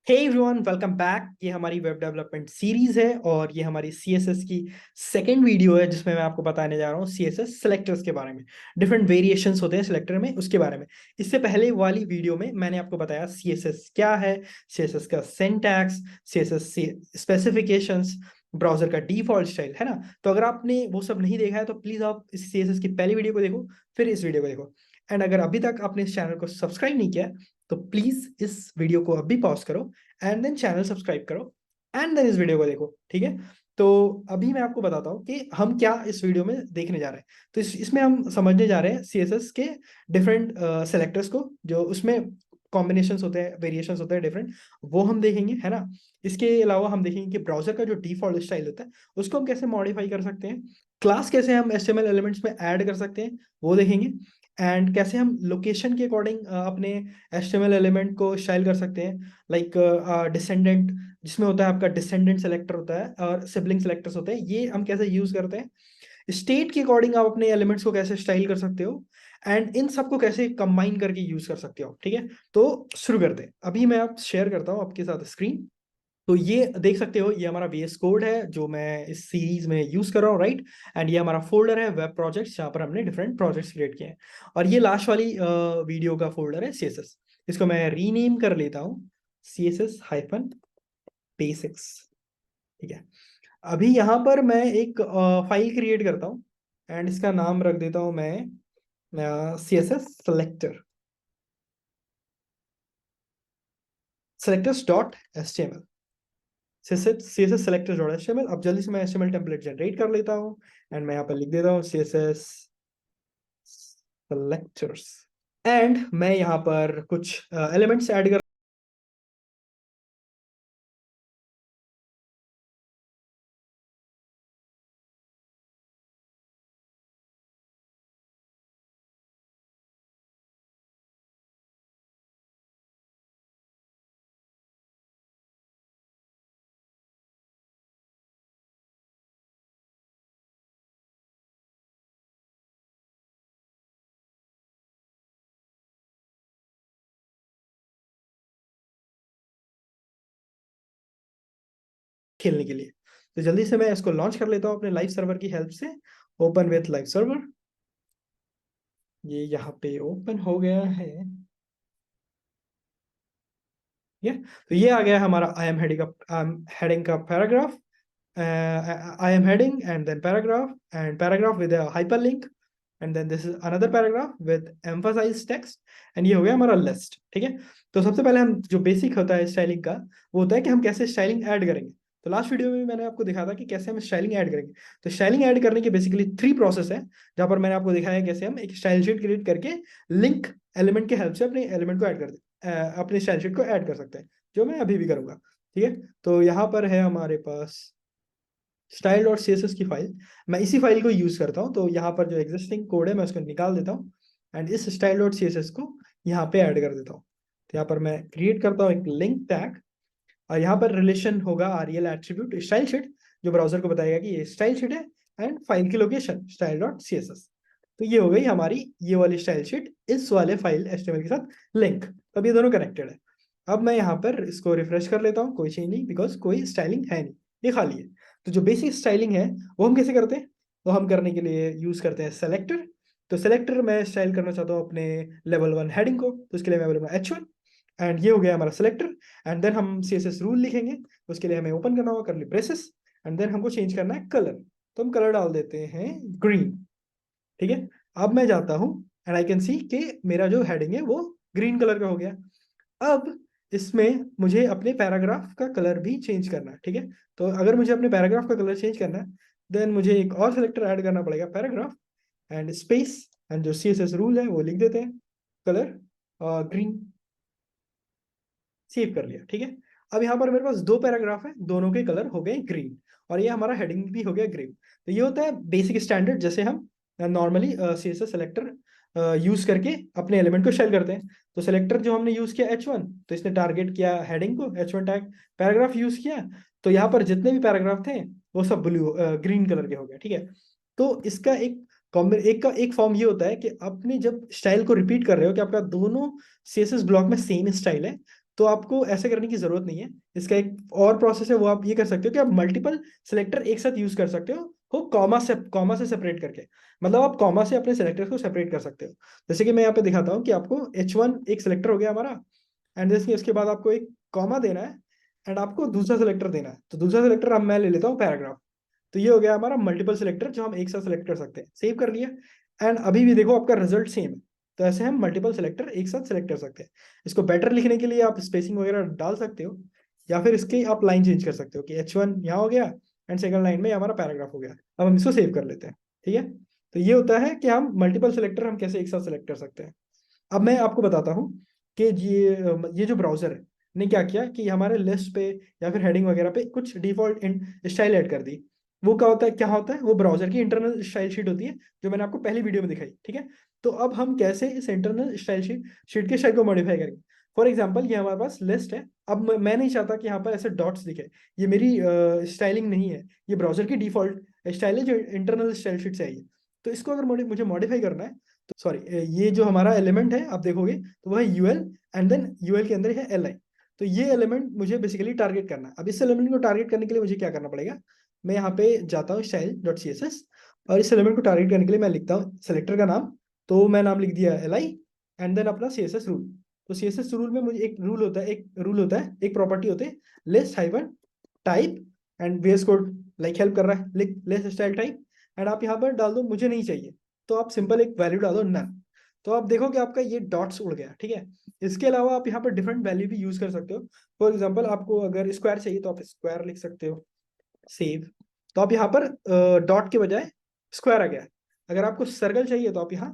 Hey everyone, welcome back. ये हमारी web development series है और ये हमारी सीएसएस की सेकंड वीडियो है जिसमें मैं आपको बताने जा रहा हूँ सीएसएस सेलेक्टर्स के बारे में। डिफरेंट वेरिएशंस होते हैं सिलेक्टर में, उसके बारे में। इससे पहले वाली वीडियो में मैंने आपको बताया सीएसएस क्या है, सीएसएस का सिंटैक्स, सीएसएस स्पेसिफिकेशंस, ब्राउजर का डिफॉल्ट स्टाइल, है ना। तो अगर आपने वो सब नहीं देखा है तो प्लीज आप इस सीएसएस की पहली वीडियो को देखो, फिर इस वीडियो को देखो। एंड अगर अभी तक आपने इस चैनल को सब्सक्राइब नहीं किया तो प्लीज इस वीडियो को अभी पॉज करो एंड देन चैनल सब्सक्राइब करो एंड देन इस वीडियो को देखो, ठीक है। तो अभी मैं आपको बताता हूँ कि हम क्या इस वीडियो में देखने जा रहे हैं। तो इसमें हम समझने जा रहे हैं सीएसएस के डिफरेंट सेलेक्टर्स को, जो उसमें कॉम्बिनेशंस होते हैं, वेरिएशंस होते हैं डिफरेंट, वो हम देखेंगे, है ना। इसके अलावा हम देखेंगे कि ब्राउजर का जो डिफॉल्ट स्टाइल होता है उसको हम कैसे मॉडिफाई कर सकते हैं, क्लास कैसे हम एचटीएमएल एलिमेंट्स में ऐड कर सकते हैं वो देखेंगे, एंड कैसे हम लोकेशन के अकॉर्डिंग अपने एचटीएमएल एलिमेंट को स्टाइल कर सकते हैं। लाइक डिसेंडेंट, जिसमें होता है आपका डिसेंडेंट सेलेक्टर होता है और सिबलिंग सेलेक्टर्स होते हैं, ये हम कैसे यूज करते हैं। स्टेट के अकॉर्डिंग आप अपने एलिमेंट्स को कैसे स्टाइल कर सकते हो एंड इन सबको कैसे कंबाइन करके यूज कर सकते हो, ठीक है। तो शुरू करते हैं। अभी मैं आप शेयर करता हूँ आपके साथ स्क्रीन। तो ये देख सकते हो, ये हमारा VS कोड है जो मैं इस सीरीज में यूज कर रहा हूँ, राइट। एंड ये हमारा फोल्डर है वेब प्रोजेक्ट्स, जहाँ पर हमने डिफरेंट प्रोजेक्ट्स क्रिएट किए हैं। और ये लास्ट वाली वीडियो का फोल्डर है CSS। इसको मैं रीनेम कर लेता हूँ CSS-Basics, ठीक है। अभी यहाँ पर मैं एक फाइल क्रिएट करता हूँ एंड इसका नाम रख देता हूँ मैं CSS selectors.html। CSS selectors.html। अब जल्दी से मैं HTML टेम्पलेट जनरेट कर लेता हूँ एंड मैं यहाँ पर लिख देता हूँ CSS selectors। एंड मैं यहाँ पर कुछ एलिमेंट्स ऐड कर खेलने के लिए। तो जल्दी से मैं इसको लॉन्च कर लेता हूँ अपने लाइव सर्वर की हेल्प से। ओपन विथ लाइव सर्वर, ये यहाँ पे ओपन हो गया है। ये तो ये आ गया हमारा आई एम हेडिंग का paragraph. I am heading and then paragraph with a hyperlink and then this is another paragraph with emphasized text and ये हो गया हमारा लिस्ट, ठीक है। तो सबसे पहले हम जो बेसिक होता है स्टाइलिंग का, वो होता है कि हम कैसे स्टाइलिंग ऐड करेंगे। तो लास्ट वीडियो में मैंने आपको दिखाया था कि कैसे हम स्टाइलिंग ऐड करेंगे। तो स्टाइलिंग ऐड करने के बेसिकली 3 प्रोसेस है, जहां पर मैंने आपको दिखाया है कैसे हम एक स्टाइल शीट क्रिएट करके लिंक एलिमेंट के हेल्प से अपने एलिमेंट को ऐड कर अपने स्टाइल शीट को ऐड कर सकते हैं, जो मैं अभी भी करूंगा, ठीक है। तो यहाँ पर है हमारे पास style.css की फाइल। मैं इसी फाइल को यूज करता हूँ, तो यहाँ पर जो एग्जिस्टिंग कोड है मैं उसको निकाल देता हूँ एंड इस style.css को यहाँ पे ऐड कर देता हूँ। तो यहाँ पर मैं क्रिएट करता हूँ एक लिंक टैग और यहाँ पर रिलेशन होगा REL एट्रीब्यूट स्टाइल शीट, जो ब्राउजर को बताएगा कि ये स्टाइल शीट है, एंड फाइल की लोकेशन style.css। तो ये हो गई हमारी ये वाली स्टाइल शीट इस वाले फाइल HTML के साथ लिंक। तो अब ये दोनों कनेक्टेड है। अब मैं यहाँ पर इसको रिफ्रेश कर लेता हूँ, कोई चेंज नहीं, बिकॉज कोई स्टाइलिंग है नहीं, ये खाली है। तो जो बेसिक स्टाइलिंग है वो हम कैसे करते हैं, तो हम करने के लिए यूज करते हैं सेलेक्टर। तो सेलेक्टर मैं स्टाइल करना चाहता हूँ अपने लेवल 1 हेडिंग को, तो उसके लिए मैं बोलूंगा H1 एंड ये हो गया हमारा सेलेक्टर। एंड देन हम CSS रूल लिखेंगे, उसके लिए हमें ओपन करना होगा करली ब्रेसेस एंड देन हमको चेंज करना है कलर। तो हम कलर डाल देते हैं ग्रीन, ठीक है। अब मैं जाता हूँ एंड आई कैन सी कि मेरा जो हेडिंग है वो ग्रीन कलर का हो गया। अब इसमें मुझे अपने पैराग्राफ का कलर भी चेंज करना है, ठीक है। तो अगर मुझे अपने पैराग्राफ का कलर चेंज करना है देन मुझे एक और सेलेक्टर ऐड करना पड़ेगा, पैराग्राफ एंड स्पेस एंड जो CSS रूल है वो लिख देते हैं कलर ग्रीन। सेव कर लिया, ठीक है। अब यहाँ पर मेरे पास 2 पैराग्राफ है, दोनों के कलर हो गए ग्रीन और ये हमारा हेडिंग भी हो गया ग्रीन। तो ये होता है बेसिक स्टैंडर्ड, जैसे हम नॉर्मली CSS सेलेक्टर यूज करके अपने एलिमेंट को शेल करते हैं। तो सेलेक्टर जो हमने यूज किया H1, तो इसने टारगेट किया हेडिंग को, H1 टैग। पैराग्राफ यूज किया तो यहाँ पर जितने भी पैराग्राफ थे वो सब ग्रीन कलर के हो गए, ठीक है। तो इसका एक फॉर्म ये होता है कि अपने जब स्टाइल को रिपीट कर रहे हो कि आपका दोनों CSS ब्लॉक में सेम स्टाइल है, तो आपको ऐसे करने की जरूरत नहीं है। इसका एक और प्रोसेस है, वो आप ये कर सकते हो कि आप मल्टीपल सिलेक्टर एक साथ यूज कर सकते हो कॉमा से सेपरेट करके। मतलब आप कॉमा से अपने सेलेक्टर्स को सेपरेट कर सकते हो। जैसे कि मैं यहाँ पे दिखाता हूँ कि आपको H1 एक सिलेक्टर हो गया हमारा, एंड जैसे उसके बाद आपको एक कॉमा देना है, एंड आपको दूसरा सिलेक्टर देना है। तो दूसरा सिलेक्टर अब मैं ले लेता हूँ पैराग्राफ। तो ये हो गया हमारा मल्टीपल सिलेक्टर जो हम एक साथ सेलेक्ट कर सकते हैं। सेव कर लिया, एंड अभी भी देखो आपका रिजल्ट सेम है। तो ऐसे हम मल्टीपल सिलेक्टर एक साथ सेलेक्ट कर सकते हैं। इसको बेटर लिखने के लिए आप स्पेसिंग वगैरह डाल सकते हो, या फिर इसके आप लाइन चेंज कर सकते हो कि H1 यहाँ हो गया, एंड सेकंड लाइन में हमारा पैराग्राफ हो गया। अब हम इसको सेव कर लेते हैं। ठीक है, तो ये होता है कि हम मल्टीपल सिलेक्टर हम कैसे एक साथ सेलेक्ट कर सकते हैं। अब मैं आपको बताता हूँ कि ये जो ब्राउजर है ने क्या किया कि हमारे लिस्ट पे या फिर हेडिंग वगैरह पे कुछ डिफॉल्ट स्टाइल ऐड कर दी। वो क्या होता है वो ब्राउजर की इंटरनल स्टाइल शीट होती है, जो मैंने आपको पहली वीडियो में दिखाई। ठीक है, तो अब हम कैसे इस इंटरनल स्टाइल शीट के स्टाइल को मॉडिफाई करेंगे। फॉर एग्जाम्पल ये हमारे पास लिस्ट है। अब मैं नहीं चाहता कि यहाँ पर ऐसे डॉट्स दिखे, ये मेरी स्टाइलिंग नहीं है, ये ब्राउजर की डिफॉल्ट स्टाइल है जो इंटरनल स्टाइल शीट से आई है। तो इसको अगर मुझे मॉडिफाई करना है, तो सॉरी, ये जो हमारा एलिमेंट है आप देखोगे तो वह है यूएल, एंड देन यूएल के अंदर है एल आई। तो ये एलिमेंट मुझे बेसिकली टारगेट करना है। अब इस एलिमेंट को टारगेट करने के लिए मुझे क्या करना पड़ेगा, मैं यहाँ पे जाता हूँ style.css, और इस एलिमेंट को टारगेट करने के लिए मैं लिखता हूँ सेलेक्टर का नाम। तो मैं नाम लिख दिया एल आई, एंड देन अपना CSS रूल। तो CSS रूल में मुझे एक प्रॉपर्टी होते है list hyphen type, and VS code like help कर रहा है, लिख लिस्ट स्टाइल टाइप, एंड आप यहाँ पर डाल दो मुझे नहीं चाहिए, तो आप सिंपल एक वैल्यू डाल दो नन। तो आप देखो कि आपका ये डॉट्स उड़ गया। ठीक है, इसके अलावा आप यहाँ पर डिफरेंट वैल्यू भी यूज कर सकते हो। फॉर एग्जांपल आपको अगर स्क्वायर चाहिए तो आप स्क्वायर लिख सकते हो। सेव। तो आप यहाँ पर डॉट के बजाय स्क्वायर आ गया है। अगर आपको सर्कल चाहिए तो आप यहाँ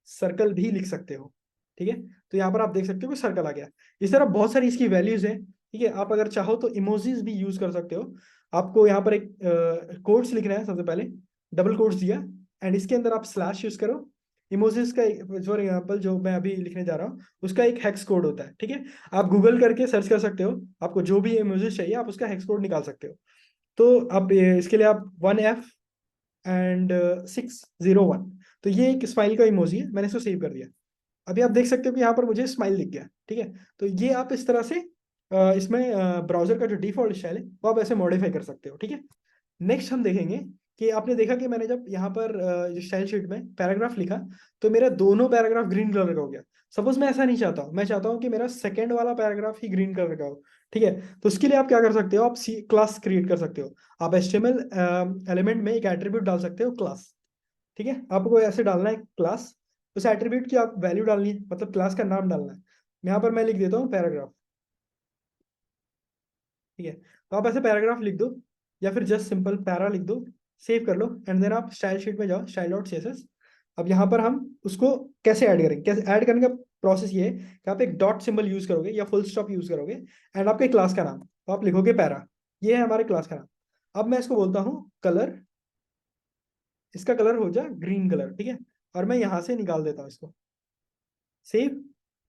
सर्कल भी लिख सकते हो। ठीक है, तो यहाँ पर आप देख सकते हो कि सर्कल आ गया। इस तरह बहुत सारी इसकी वैल्यूज है। ठीक है, आप अगर चाहो तो इमोजीज भी यूज कर सकते हो। आपको यहाँ पर एक कोट्स लिखना है सबसे पहले, डबल कोट्स दिया, एंड इसके अंदर आप स्लैश यूज करो। इमोजीज का फॉर एग्जाम्पल जो मैं अभी लिखने जा रहा हूँ उसका एक हेक्स कोड होता है। ठीक है, आप गूगल करके सर्च कर सकते हो, आपको जो भी इमोजीज चाहिए आप उसका हेक्स कोड निकाल सकते हो। तो अब इसके लिए आप 1F एंड 601, तो ये एक स्माइल का इमोजी है, मैंने इसको सेव कर दिया। अभी आप देख सकते हो कि यहाँ पर मुझे स्माइल दिख गया। ठीक है, तो ये आप इस तरह से इसमें ब्राउजर का जो डिफॉल्ट स्टाइल है वो आप ऐसे मॉडिफाई कर सकते हो। ठीक है, नेक्स्ट हम देखेंगे कि आपने देखा कि मैंने जब यहाँ पर जो स्टाइल शीट में पैराग्राफ लिखा, तो मेरा दोनों पैराग्राफ ग्रीन कलर का हो गया। सपोज मैं ऐसा नहीं चाहता हूँ, मैं चाहता हूँ कि मेरा सेकंड वाला पैराग्राफ ही ग्रीन कलर का हो। ठीक है, तो उसके लिए आप क्या कर सकते हो, आप क्लास क्रिएट कर सकते हो। आप HTML एलिमेंट में एक एट्रीब्यूट डाल सकते हो क्लास। ठीक है, आपको ऐसे डालना है क्लास, उस एट्रीब्यूट की आप वैल्यू डालनी है, मतलब क्लास का नाम डालना है। यहाँ पर मैं लिख देता हूँ पैराग्राफ। ठीक है, तो आप ऐसे पैराग्राफ लिख दो, या फिर जस्ट सिंपल पैरा लिख दो, सेव कर लो, एंड देन आप स्टाइल शीट में जाओ, style.css। अब यहाँ पर हम उसको कैसे ऐड करेंगे, कैसे ऐड करने का प्रोसेस ये है कि आप एक डॉट सिंबल यूज करोगे या फुल स्टॉप यूज करोगे, एंड आपके क्लास का नाम, तो आप लिखोगे पैरा। ये है हमारे क्लास का नाम। अब मैं इसको बोलता हूँ कलर, इसका कलर हो जाए ग्रीन कलर। ठीक है, और मैं यहाँ से निकाल देता हूँ इसको, सेव।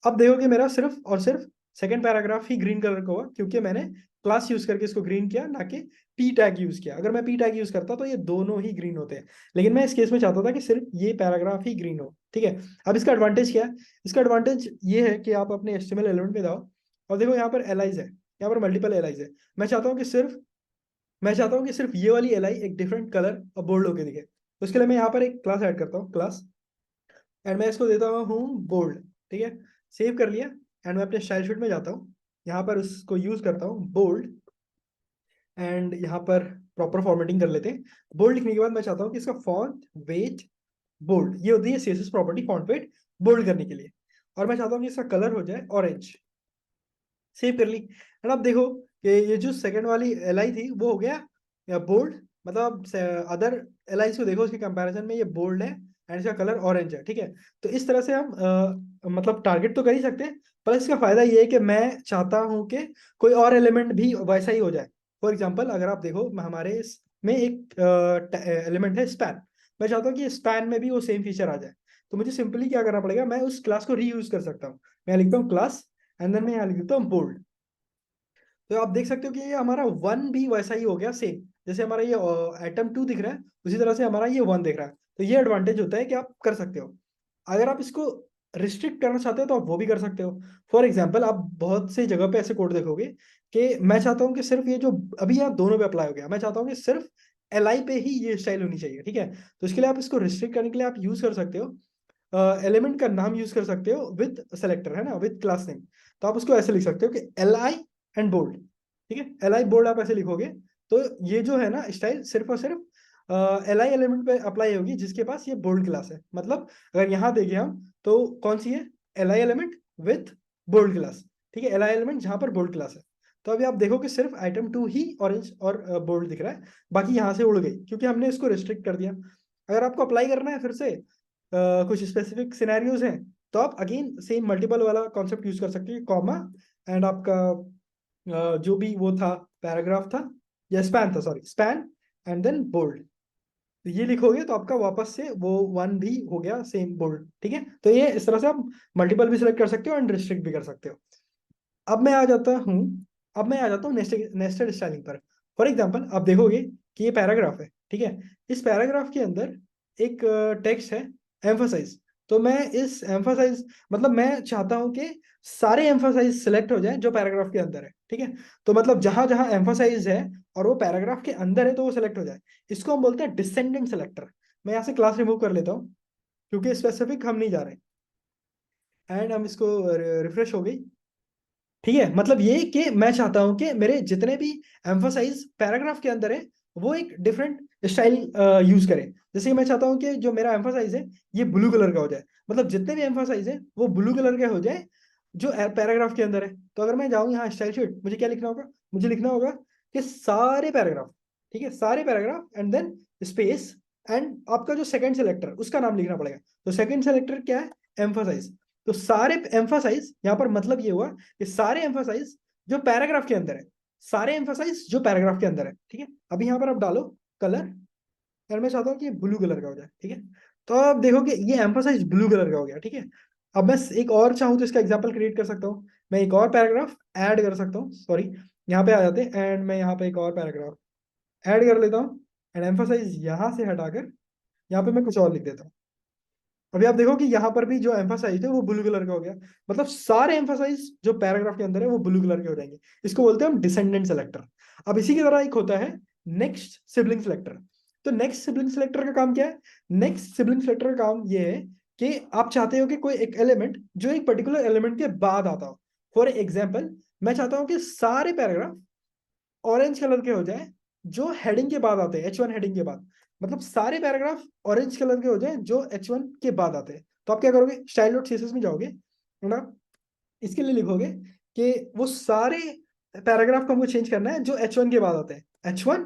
अब देखो कि मेरा सिर्फ और सिर्फ सेकंड पैराग्राफ ही ग्रीन कलर का हुआ, क्योंकि मैंने क्लास यूज करके इसको ग्रीन किया, ना कि पी टैग यूज किया। अगर मैं पी टैग यूज करता तो ये दोनों ही ग्रीन होते हैं, लेकिन मैं इस केस में चाहता था कि सिर्फ ये पैराग्राफ ही ग्रीन हो। ठीक है, अब इसका एडवांटेज क्या है, इसका एडवांटेज ये है कि आप अपने HTML एलिमेंट में जाओ, और देखो यहाँ पर एलाइज है, यहाँ पर मल्टीपल एलाइज है। मैं चाहता हूँ कि सिर्फ ये वाली एलाई एक डिफरेंट कलर और बोल्ड होके दिखे। तो उसके लिए मैं यहाँ पर एक क्लास ऐड करता हूँ, क्लास, एंड मैं इसको देता हूँ बोल्ड। ठीक है, सेव कर लिया, एंड मैं अपने स्टाइल शीट में जाता हूँ, यहाँ पर उसको यूज करता हूँ बोल्ड, एंड यहाँ पर प्रॉपर फॉर्मेटिंग कर लेते हैं। बोल्ड लिखने के बाद मैं चाहता हूँ कि इसका फॉन्ट वेट बोल्ड, ये होती है CSS property, font weight bold करने के लिए। और मैं चाहता हूँ कि इसका कलर हो जाए ऑरेंज। सेव कर ली, एंड अब देखो कि ये जो सेकंड वाली एल थी वो हो गया बोल्ड, मतलब अदर एल को देखो उसके कंपैरिजन में ये बोल्ड है, एंड इसका कलर ऑरेंज है। ठीक है, तो इस तरह से हम मतलब टारगेट तो कर ही सकते हैं, पर इसका फायदा ये है कि मैं चाहता हूँ कि कोई और एलिमेंट भी वैसा ही हो जाए। फॉर एग्जाम्पल अगर आप देखो हमारे इसमें एक एलिमेंट है स्पैन, मैं चाहता हूँ कि स्पैन में भी वो सेम फीचर आ जाए। तो मुझे सिंपली क्या करना पड़ेगा, मैं उस क्लास को रीयूज कर सकता हूँ। मैं लिखता हूँ क्लास, एंड देन मैं यहाँ लिख देता हूँ बोल्ड। तो आप देख सकते हो कि ये हमारा वन भी वैसा ही हो गया सेम, जैसे हमारा ये एटम 2 दिख रहा है उसी तरह से हमारा ये 1 दिख रहा है। तो ये एडवांटेज होता है कि आप कर सकते हो। अगर आप इसको रिस्ट्रिक्ट करना चाहते हो तो आप वो भी कर सकते हो। फॉर एग्जाम्पल, आप बहुत सी जगह पे ऐसे कोड देखोगे कि मैं चाहता हूँ कि सिर्फ ये जो अभी यहाँ दोनों पे अप्लाई हो गया, मैं चाहता हूँ कि सिर्फ एल पे ही ये स्टाइल होनी चाहिए, ठीक है। तो इसके लिए आप इसको रिस्ट्रिक्ट करने के लिए आप यूज कर सकते हो, एलिमेंट का नाम यूज कर सकते हो विद सेलेक्टर, है ना, विद क्लास नेम। तो आप उसको ऐसे लिख सकते हो कि एल आई एंड बोल्ड, ठीक है। एल आई बोल्ड आप ऐसे लिखोगे तो ये जो है ना स्टाइल सिर्फ और सिर्फ एल आई एलिमेंट पे अप्लाई होगी जिसके पास ये बोल्ड क्लास है। मतलब अगर यहाँ देखें हम तो कौन सी है, L I element with bold class, ठीक है। एल आई एलिमेंट जहाँ पर बोल्ड क्लास है। तो अभी आप देखो कि सिर्फ आइटम 2 ही ऑरेंज और बोल्ड दिख रहा है, बाकी यहाँ से उड़ गई क्योंकि हमने इसको रिस्ट्रिक्ट कर दिया। अगर आपको अप्लाई करना है फिर से कुछ स्पेसिफिक सिनेरियोज हैं तो आप अगेन सेम मल्टीपल वाला कॉन्सेप्ट यूज कर सकते हैं, कॉमा एंड आपका जो भी वो था पैराग्राफ था या स्पैन था, sorry span, and then bold. तो ये लिखोगे तो आपका वापस से वो वन भी हो गया सेम बोल्ड, ठीक है। तो ये इस तरह से आप मल्टीपल भी सिलेक्ट कर सकते हो एंड रिस्ट्रिक्ट भी कर सकते हो। अब मैं आ जाता हूँ नेस्टेड स्टाइलिंग पर। फॉर एग्जाम्पल आप देखोगे कि ये पैराग्राफ है, ठीक है। इस पैराग्राफ के अंदर एक टेक्स्ट है एम्फोसाइज। तो मैं इस एम्फोसाइज मतलब मैं चाहता हूं कि सारे एम्फोसाइज सिलेक्ट हो जाए जो पैराग्राफ के अंदर है, ठीक है। तो मतलब जहां जहां एम्फोसाइज है और वो पैराग्राफ के अंदर है तो वो सिलेक्ट हो जाए। इसको हम बोलते हैं डिसेंडेंट सेलेक्टर। मैं यहाँ से क्लास रिमूव कर लेता हूँ क्योंकि स्पेसिफिक हम नहीं जा रहे। एंड हम इसको रिफ्रेश हो गई, ठीक है। मतलब ये कि मैं चाहता हूं कि मेरे जितने भी एम्फोसाइज पैराग्राफ के अंदर है वो एक डिफरेंट स्टाइल यूज करें। जैसे कि मैं चाहता हूं कि जो मेरा एम्फोसाइज है ये ब्लू कलर का हो जाए, मतलब जितने भी एम्फोसाइज है वो ब्लू कलर के हो जाए जो पैराग्राफ के अंदर है। तो अगर मैं जाऊं यहाँ स्टाइल शीट, मुझे क्या लिखना होगा, मुझे लिखना होगा कि सारे पैराग्राफ, ठीक है, सारे paragraph and then space and आपका जो सेकंड सेलेक्टर उसका नाम लिखना पड़ेगा। तो सेकंड सेलेक्टर क्या है, एम्फोसाइज। तो सारे एम्फोसाइज यहाँ पर मतलब ये हुआ कि सारे एम्फोसाइज जो पैराग्राफ के अंदर है, सारे एम्फोसाइज जो पैराग्राफ के अंदर है, ठीक है। अभी यहाँ पर आप डालो कलर, और मैं चाहता हूँ कि ब्लू कलर का हो जाए, ठीक है। तो आप देखोगे ये एम्फोसाइज ब्लू कलर का हो गया, ठीक है। अब मैं एक और चाहूँ तो इसका एग्जाम्पल क्रिएट कर सकता हूँ। मैं एक और पैराग्राफ ऐड कर सकता हूँ, सॉरी यहाँ पे आ जाते हैं एंड मैं यहाँ पे एक और पैराग्राफ ऐड कर लेता हूँ एंड एम्फोसाइज यहाँ से हटाकर यहाँ पे मैं कुछ और लिख देता हूँ। अभी आप देखो कि यहाँ पर भी जो एम्फासाइज है वो ब्लू कलर का हो गया। मतलब सारे एम्फासाइज जो पैराग्राफ के अंदर है वो ब्लू कलर के हो जाएंगे। इसको बोलते हैं हम डिसेंडेंट सेलेक्टर। अब इसी की तरह एक होता है नेक्स्ट सिबलिंग सेलेक्टर। तो नेक्स्ट सिबलिंग सेलेक्टर का काम क्या है, नेक्स्ट सिबलिंग सेलेक्टर का काम ये है कि आप चाहते हो कि कोई एक एलिमेंट जो एक पर्टिकुलर एलिमेंट के बाद आता हो। फॉर एग्जाम्पल, मैं चाहता हूँ कि सारे पैराग्राफ ऑरेंज कलर के हो जाए जो हेडिंग के बाद आते हैं, H1 हेडिंग के बाद। मतलब सारे पैराग्राफ ऑरेंज कलर के हो जाए जो H1 के बाद आते हैं। तो आप क्या करोगे, स्टाइल डॉट सीएसएस में जाओगे, है ना। इसके लिए लिखोगे कि वो सारे पैराग्राफ को हमको चेंज करना है जो H1 के बाद आते हैं। H1,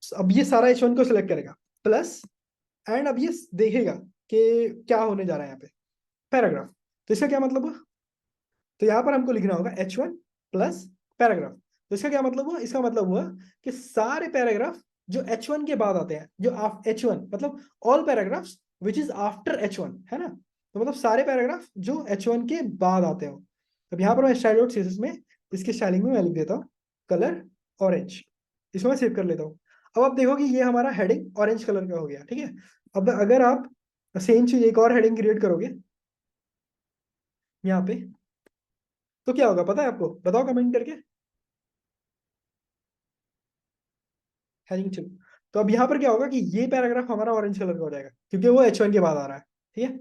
अब ये सारा H1 को सिलेक्ट करेगा प्लस, एंड अब ये देखेगा कि क्या होने जा रहा है यहाँ पे, पैराग्राफ। तो इसका क्या मतलब हुआ, तो यहाँ पर हमको लिखना होगा H1 प्लस पैराग्राफ। तो इसका क्या मतलब हुआ, इसका मतलब हुआ कि सारे पैराग्राफ जो H1 के बाद आते हैं, जो H1 मतलब all paragraphs which is after H1, है ना। तो मतलब सारे पैराग्राफ जो H1 के बाद आते हो। अब यहाँ पर मैं स्टाइल डॉट सीएसएस में इसकी स्टाइलिंग में मैं लिख देता हूँ कलर ऑरेंज। इसको मैं सेव कर लेता हूँ। अब आप देखो कि ये हमारा हेडिंग ऑरेंज कलर का हो गया, ठीक है। अब अगर आप सेम चीज एक और हेडिंग क्रिएट करोगे यहाँ पे तो क्या होगा पता है आपको, बताओ कमेंट करके। हेडिंग 2। तो अब यहाँ पर क्या होगा कि ये पैराग्राफ हमारा ऑरेंज कलर का हो जाएगा क्योंकि वो H1 के बाद आ रहा है, ठीक है।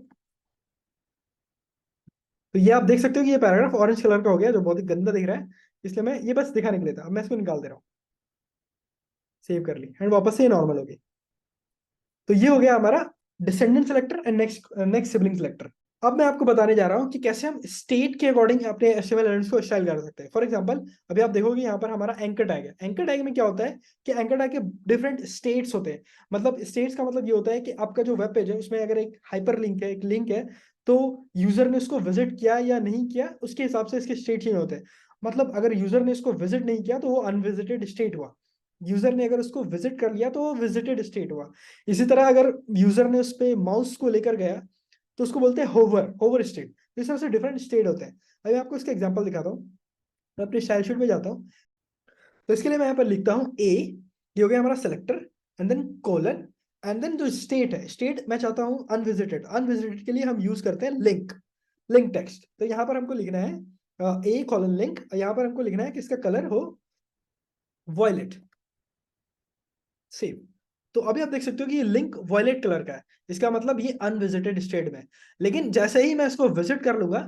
तो ये आप देख सकते हो कि ये पैराग्राफ ऑरेंज कलर का हो गया जो बहुत ही गंदा दिख रहा है। इसलिए मैं ये बस दिखाने के लिए था, अब मैं इसको निकाल दे रहा हूँ। सेव कर ली एंड वापस से ये नॉर्मल हो गई। तो ये हो गया हमारा descendant selector and next next sibling selector. अब मैं आपको बताने जा रहा हूँ कि कैसे हम स्टेट के अकॉर्डिंग अपने एचटीएमएल एलिमेंट्स को स्टाइल कर सकते हैं। फॉर एग्जांपल, अभी आप देखोगे यहाँ पर हमारा एंकर टैग है। एंकर टैग में क्या होता है कि एंकर टैग के डिफरेंट स्टेट्स होते हैं। मतलब स्टेट्स का मतलब ये होता है कि आपका जो वेब पेज है उसमें अगर एक हाइपर लिंक है, एक लिंक है, तो यूजर ने उसको विजिट किया या नहीं किया उसके हिसाब से इसके स्टेट चेंज होते हैं। मतलब अगर यूजर ने इसको विजिट नहीं किया तो वो अनविजिटेड स्टेट हुआ, यूजर ने अगर उसको विजिट कर लिया तो वो विजिटेड स्टेट हुआ। इसी तरह अगर यूजर ने उस पे माउस को लेकर गया तो उसको बोलते हैं होवर, होवर स्टेट। इस तरह से डिफरेंट स्टेट होते हैं। अभी आपको इसका एग्जांपल दिखाता हूँ। मैं अपने स्टाइल शीट में जाता हूँ। तो इसके लिए मैं यहाँ पर लिखता हूँ ए, ये हो गया हमारा selector, and then colon, and then जो स्टेट है, स्टेट मैं चाहता हूँ अनविजिटेड। अनविजिटेड के लिए हम यूज करते हैं लिंक। Link text. तो यहाँ पर हमको लिखना है ए कॉलन लिंक, यहाँ पर हमको लिखना है कि इसका कलर हो वॉयलेट। सेव। तो अभी आप देख सकते हो कि ये लिंक वॉयलेट कलर का है, इसका मतलब ये अनविजिटेड स्टेट में है। लेकिन जैसे ही मैं इसको विजिट कर लूंगा,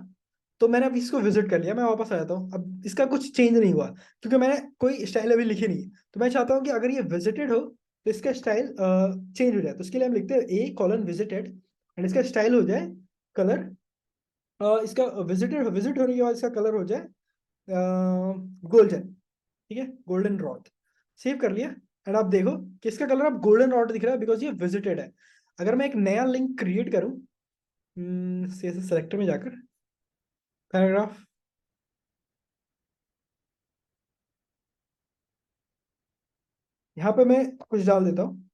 तो मैंने अभी इसको विजिट कर लिया, मैं वापस आ जाता हूँ, अब इसका कुछ चेंज नहीं हुआ क्योंकि मैंने कोई स्टाइल अभी लिखी नहीं है। तो मैं चाहता हूँ कि अगर ये विजिटेड हो तो इसका स्टाइल चेंज हो जाए। तो इसके लिए हम लिखते हैं ए कॉलन विजिटेड एंड इसका स्टाइल हो जाए कलर, इसका विजिट होने के बाद इसका कलर हो जाए गोल्डन। ठीक है, गोल्डन रॉड। सेव कर लिया एंड आप देखो कि इसका कलर अब गोल्डन रॉड दिख रहा है बिकॉज ये विजिटेड है। अगर मैं एक नया लिंक क्रिएट करूं CSS सेलेक्टर में जाकर पैराग्राफ, यहाँ पे मैं कुछ डाल देता हूँ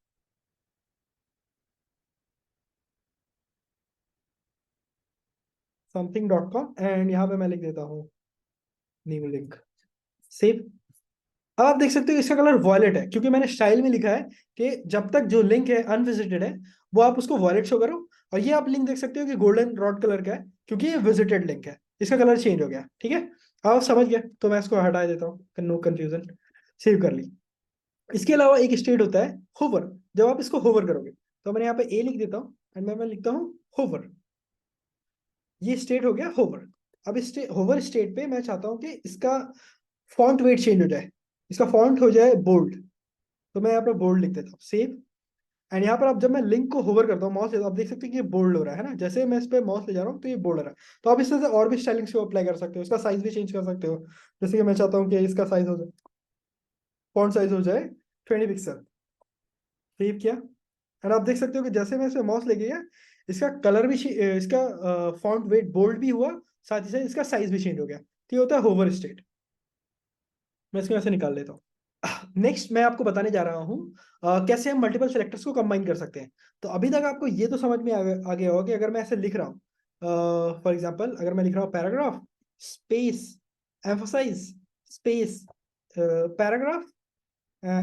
something.com एंड यहाँ पे मैं लिख देता हूँ न्यू लिंक। सेव। अब आप देख सकते हो इसका कलर वॉयलेट है क्योंकि मैंने स्टाइल में लिखा है कि जब तक जो लिंक है अनविजिटेड है वो आप उसको वॉयलेट शो करो। और ये आप लिंक देख सकते हो कि गोल्डन रॉड कलर का है क्योंकि ये विजिटेड लिंक है, इसका कलर चेंज हो गया। ठीक है, अब आप समझ गए, तो मैं इसको हटा देता हूँ, नो कंफ्यूजन। सेव कर ली। इसके अलावा एक स्टेट होता है होवर, जब आप इसको होवर करोगे, तो मैंने यहाँ पे ए लिख देता हूँ एंड मैं लिखता हूँ होवर। ये स्टेट हो गया होवर। अब इस होवर स्टेट पे मैं चाहता हूँ कि इसका फॉन्ट वेट चेंज हो जाए, इसका फॉन्ट हो जाए बोल्ड। तो मैं यहाँ पे बोल्ड लिख देता हूँ। सेव। एंड यहाँ पर आप जब मैं लिंक को होवर करता हूँ माउस, आप देख सकते हैं कि ये बोल्ड हो रहा है ना, जैसे मैं इस पे माउस ले जा रहा हूँ तो ये बोल्ड हो रहा है। तो आप इस तरह से और भी स्टाइलिंग्स को अप्लाई कर सकते हो, इसका साइज भी चेंज कर सकते हो। जैसे कि मैं चाहता हूँ कि इसका साइज हो जाए, फॉन्ट साइज हो जाए 20 पिक्सल। सेव किया एंड आप देख सकते हो कि जैसे मैं इसे माउस लेके गया, इसका कलर भी इसका फॉन्ट वेट बोल्ड भी हुआ, साथ ही साथ इसका साइज भी चेंज हो गया। तो ये होता है होवर स्टेट। मैं इसको ऐसे निकाल लेता हूँ। नेक्स्ट मैं आपको बताने जा रहा हूँ कैसे हम मल्टीपल सेलेक्टर्स को कंबाइन कर सकते हैं। तो अभी तक आपको ये तो समझ में आ गया होगा कि अगर मैं ऐसे लिख रहा हूँ, फॉर एग्जाम्पल अगर मैं लिख रहा हूँ paragraph space emphasise space paragraph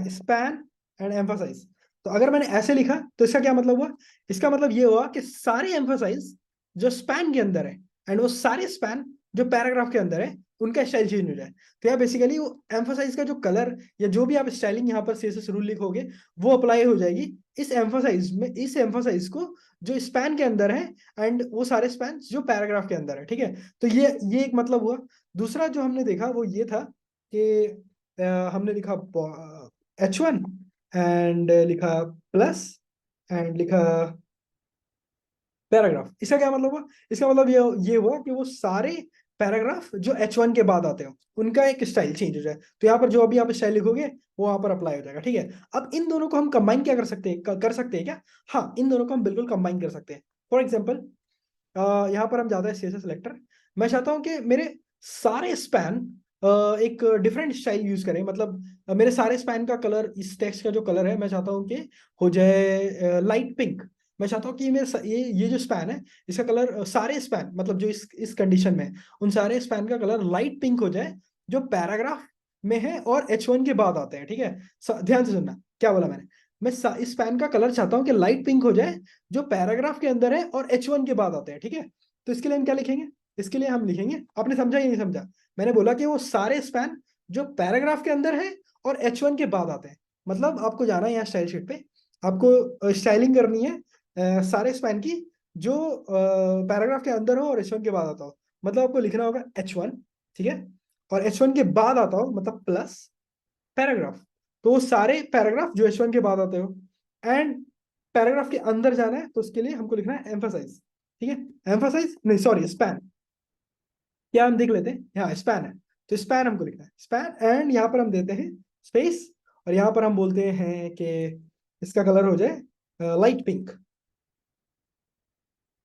span and emphasise. तो अगर मैंने ऐसे लिखा तो इसका क्या मतलब हुआ, इसका मतलब ये हुआ कि सारे एम्फोसाइज जो स्पैन के अंदर है एंड वो सारे स्पैन जो पैराग्राफ के अंदर है उनका स्टाइल चेंज हो जाए। तो यहाँ बेसिकली वो एम्फोसाइज का जो कलर या जो भी आप स्टाइलिंग यहाँ पर CSS रूल लिखोगे वो अप्लाई हो जाएगी इस एम्फोसाइज में, इस एम्फोसाइज को जो स्पैन के अंदर है एंड वो सारे स्पैन जो पैराग्राफ के अंदर है। ठीक है, तो ये एक मतलब हुआ। दूसरा जो हमने देखा वो ये था कि हमने लिखा H1 एंड लिखा प्लस एंड लिखा पैराग्राफ। इसका क्या मतलब हुआ, इसका मतलब ये हुआ कि वो सारे पैराग्राफ जो H1 के बाद आते हो उनका एक स्टाइल चेंज हो जाए। तो यहाँ पर जो अभी आप स्टाइल लिखोगे वो वहां पर अप्लाई हो जाएगा। ठीक है, अब इन दोनों को हम कंबाइन क्या कर सकते हैं, कर सकते हैं क्या, हाँ इन दोनों को हम बिल्कुल कंबाइन कर सकते हैं। फॉर एग्जाम्पल यहाँ पर हम जाते हैं CSS सेलेक्टर। मैं चाहता हूँ कि मेरे सारे स्पैन एक डिफरेंट स्टाइल यूज करें, मतलब मेरे सारे स्पैन का कलर, इस टेक्स्ट का जो कलर है मैं चाहता हूँ कि हो जाए लाइट पिंक। मैं चाहता हूँ कि ये जो स्पैन है इसका कलर सारे स्पैन, मतलब जो इस कंडीशन में है, उन सारे स्पैन का कलर लाइट पिंक हो जाए जो पैराग्राफ में है और H1 के बाद आते हैं। ठीक है, ध्यान से सुनना क्या बोला मैंने। मैं इस पैन का कलर चाहता हूँ कि लाइट पिंक हो जाए जो पैराग्राफ के अंदर है और H1 के बाद आते हैं। ठीक है, तो इसके लिए हम क्या लिखेंगे, इसके लिए हम लिखेंगे, आपने समझा या नहीं समझा, मैंने बोला कि वो सारे स्पैन जो पैराग्राफ के अंदर है और H1 के बाद आते हैं। मतलब आपको जाना है यहाँ स्टाइल शीट पे, आपको स्टाइलिंग करनी है सारे स्पैन की जो पैराग्राफ के अंदर हो और H1 के बाद आता हो। मतलब आपको लिखना होगा H1, ठीक है, और H1 के बाद आता हो मतलब प्लस पैराग्राफ। तो वो सारे पैराग्राफ जो H1 के बाद आते हो एंड पैराग्राफ के अंदर जाना है तो उसके लिए हमको लिखना है एम्फासाइज। ठीक है, एम्फासाइज नहीं सॉरी स्पैन। क्या हम देख लेते हैं, यहाँ स्पैन है तो स्पैन हमको लिखना है स्पैन एंड यहाँ पर हम देते हैं स्पेस और यहाँ पर हम बोलते हैं कि इसका कलर हो जाए लाइट पिंक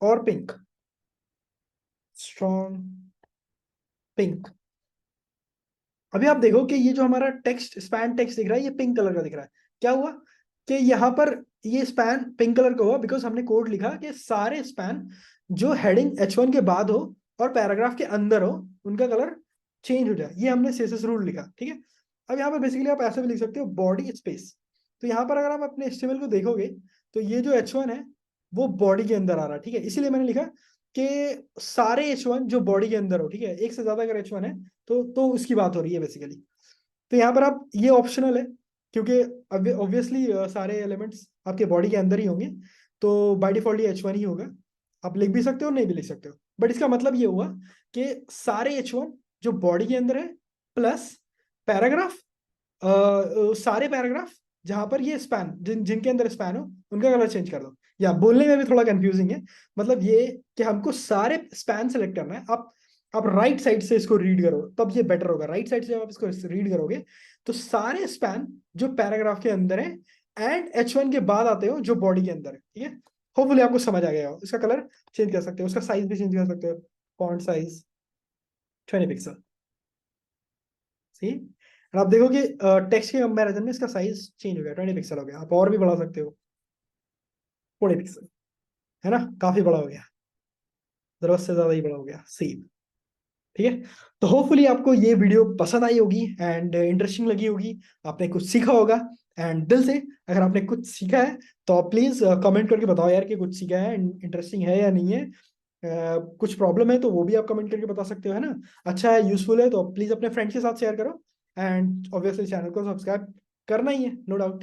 और पिंक, स्ट्रॉन्ग पिंक। अभी आप देखो कि ये जो हमारा टेक्स्ट स्पैन टेक्स्ट दिख रहा है ये पिंक कलर का दिख रहा है। क्या हुआ कि यहाँ पर ये स्पैन पिंक कलर का हुआ बिकॉज हमने कोड लिखा कि सारे स्पैन जो हेडिंग H1 के बाद हो और पैराग्राफ के अंदर हो उनका कलर चेंज हो जाए। ये हमने CSS रूल लिखा। ठीक है, अब यहाँ पर बेसिकली आप ऐसे भी लिख सकते हो बॉडी स्पेस। तो यहाँ पर अगर आप अपने HTML को देखोगे तो ये जो H1 है वो बॉडी के अंदर आ रहा है। ठीक है, इसीलिए मैंने लिखा कि सारे H1 जो बॉडी के अंदर हो, ठीक है, एक से ज्यादा अगर H1 है तो उसकी बात हो रही है बेसिकली। तो यहाँ पर आप ये ऑप्शनल है, क्योंकि ऑब्वियसली सारे एलिमेंट्स आपके बॉडी के अंदर ही होंगे, तो बाय डिफॉल्ट ये H1 ही होगा। आप लिख भी सकते हो, नहीं भी लिख सकते हो, बट इसका मतलब ये हुआ कि सारे H1 जो बॉडी के अंदर है प्लस पैराग्राफ, सारे पैराग्राफ जहां पर ये स्पैन, जिनके अंदर स्पैन हो उनका कलर चेंज कर दो। या बोलने में भी थोड़ा कंफ्यूजिंग है, मतलब ये कि हमको सारे स्पैन सेलेक्ट करना है। आप राइट साइड से इसको रीड करो तब ये बेटर होगा। राइट साइड से जब आप इसको रीड करोगे तो सारे स्पैन जो पैराग्राफ के अंदर है एंड H1 के बाद आते हो जो बॉडी के अंदर है, ठीक है। होपफुली आपको समझ आ गया हो। इसका कलर चेंज कर सकते हो, उसका साइज भी चेंज कर सकते हो, फॉन्ट साइज 20 पिक्सल। सी, और आप देखोगे टेक्स्ट के कंपैरिजन में इसका साइज चेंज हो गया, 20 पिक्सल हो गया। आप और भी बढ़ा सकते हो, 40 पिक्सल, है ना, काफी बड़ा हो गया, जरूरत से ज्यादा ही बड़ा हो गया। सी, ठीक है। तो होपफुली आपको ये वीडियो पसंद आई होगी एंड इंटरेस्टिंग लगी होगी, आपने कुछ सीखा होगा। एंड दिल से अगर आपने कुछ सीखा है तो आप प्लीज कमेंट करके बताओ यार कि कुछ सीखा है, इंटरेस्टिंग है या नहीं है। कुछ प्रॉब्लम है तो वो भी आप कमेंट करके बता सकते हो, है ना। अच्छा है, यूजफुल है तो प्लीज अपने फ्रेंड्स के साथ शेयर करो, एंड ऑब्वियसली चैनल को सब्सक्राइब करना ही है, नो डाउट।